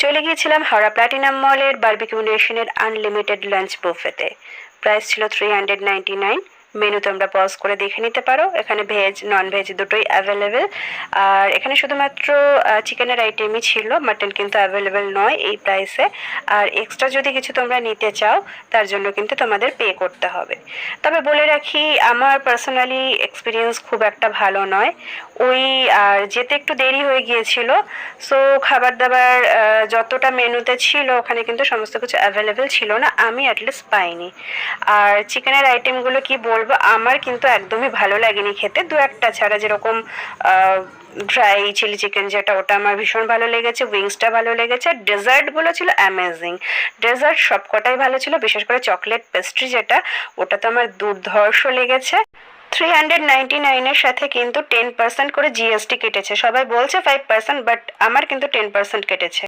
চলে গিয়েছিলাম হাওড়া প্লাটিনাম মলের বারবিকিউ নেশনের আনলিমিটেড লাঞ্চ বুফেতে। প্রাইস ছিল 399। মেনু তোমরা পজ করে দেখে নিতে পারো, এখানে ভেজ নন ভেজ দুটোই অ্যাভেলেবেল। আর এখানে শুধুমাত্র চিকেনের আইটেমই ছিল, মাটন কিন্তু অ্যাভেলেবেল নয় এই প্রাইসে। আর এক্সট্রা যদি কিছু তোমরা নিতে চাও তার জন্য কিন্তু তোমাদের পে করতে হবে। তবে বলে রাখি, আমার পার্সোনালি এক্সপিরিয়েন্স খুব একটা ভালো নয়। ওই আর যেতে একটু দেরি হয়ে গিয়েছিল, সো খাবার দাবার যতটা মেনুতে ছিল ওখানে কিন্তু সমস্ত কিছু অ্যাভেলেবেল ছিল না, আমি অ্যাটলিস্ট পাইনি। আর চিকেনের আইটেমগুলো কি বলবো, আমার কিন্তু একদমই ভালো লাগেনি খেতে, দু একটা ছাড়া। যেরকম ড্রাই চিলি চিকেন যেটা, ওটা আমার ভীষণ ভালো লেগেছে, উইংসটা ভালো লেগেছে। আর ডেজার্টগুলো ছিল অ্যামেজিং, ডেজার্ট সবকটাই ভালো ছিল, বিশেষ করে চকলেট পেস্ট্রি যেটা, ওটা তো আমার দুর্ধর্ষ লেগেছে। 399-এর সাথে কিন্তু 10% করে জিএসটি কেটেছে। সবাই বলছে 5%, বাট আমার কিন্তু 10% কেটেছে।